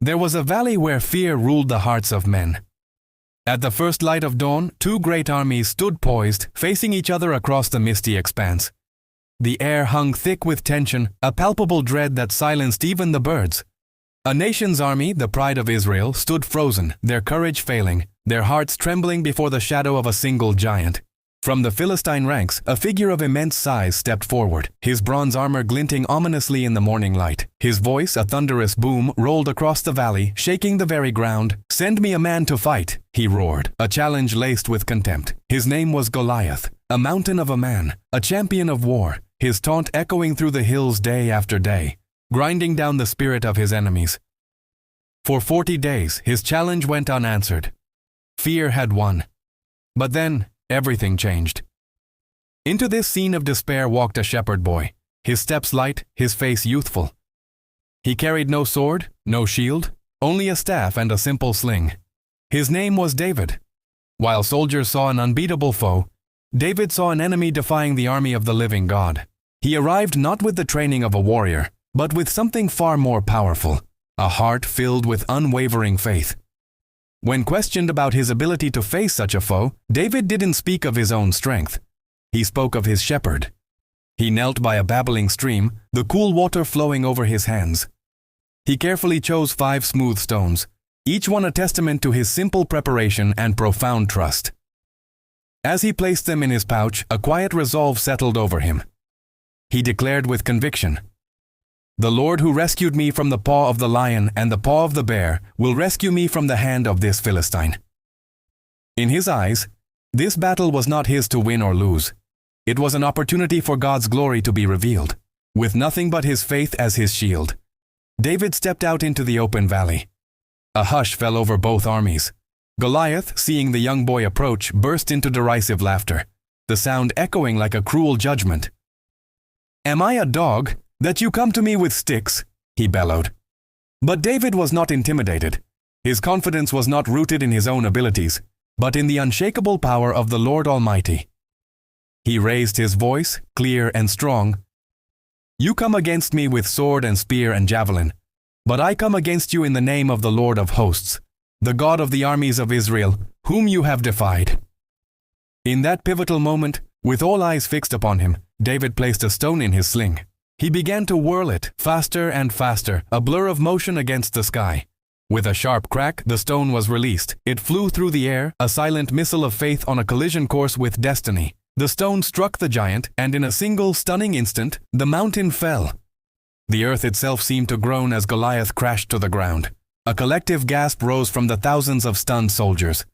There was a valley where fear ruled the hearts of men. At the first light of dawn, two great armies stood poised, facing each other across the misty expanse. The air hung thick with tension, a palpable dread that silenced even the birds. A nation's army, the pride of Israel, stood frozen, their courage failing, their hearts trembling before the shadow of a single giant. From the Philistine ranks, a figure of immense size stepped forward, his bronze armor glinting ominously in the morning light. His voice, a thunderous boom, rolled across the valley, shaking the very ground. "Send me a man to fight," he roared, a challenge laced with contempt. His name was Goliath, a mountain of a man, a champion of war, his taunt echoing through the hills day after day, grinding down the spirit of his enemies. For 40 days, his challenge went unanswered. Fear had won. But then, everything changed. Into this scene of despair walked a shepherd boy, his steps light, his face youthful. He carried no sword, no shield, only a staff and a simple sling. His name was David. While soldiers saw an unbeatable foe, David saw an enemy defying the army of the living God. He arrived not with the training of a warrior, but with something far more powerful, a heart filled with unwavering faith. When questioned about his ability to face such a foe, David didn't speak of his own strength. He spoke of his shepherd. He knelt by a babbling stream, the cool water flowing over his hands. He carefully chose 5 smooth stones, each one a testament to his simple preparation and profound trust. As he placed them in his pouch, a quiet resolve settled over him. He declared with conviction, "The Lord who rescued me from the paw of the lion and the paw of the bear will rescue me from the hand of this Philistine." In his eyes, this battle was not his to win or lose. It was an opportunity for God's glory to be revealed. With nothing but his faith as his shield, David stepped out into the open valley. A hush fell over both armies. Goliath, seeing the young boy approach, burst into derisive laughter, the sound echoing like a cruel judgment. "Am I a dog, that you come to me with sticks?" he bellowed. But David was not intimidated. His confidence was not rooted in his own abilities, but in the unshakable power of the Lord Almighty. He raised his voice, clear and strong. "You come against me with sword and spear and javelin, but I come against you in the name of the Lord of hosts, the God of the armies of Israel, whom you have defied." In that pivotal moment, with all eyes fixed upon him, David placed a stone in his sling. He began to whirl it, faster and faster, a blur of motion against the sky. With a sharp crack, the stone was released. It flew through the air, a silent missile of faith on a collision course with destiny. The stone struck the giant, and in a single stunning instant, the mountain fell. The earth itself seemed to groan as Goliath crashed to the ground. A collective gasp rose from the thousands of stunned soldiers.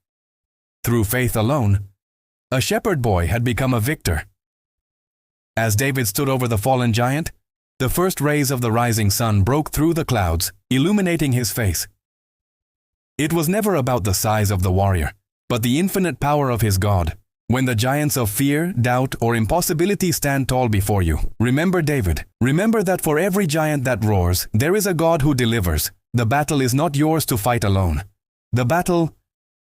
Through faith alone, a shepherd boy had become a victor. As David stood over the fallen giant, the first rays of the rising sun broke through the clouds, illuminating his face. It was never about the size of the warrior, but the infinite power of his God. When the giants of fear, doubt, or impossibility stand tall before you, remember David. Remember that for every giant that roars, there is a God who delivers. The battle is not yours to fight alone. The battle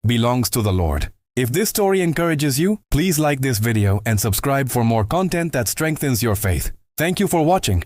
belongs to the Lord. If this story encourages you, please like this video and subscribe for more content that strengthens your faith. Thank you for watching.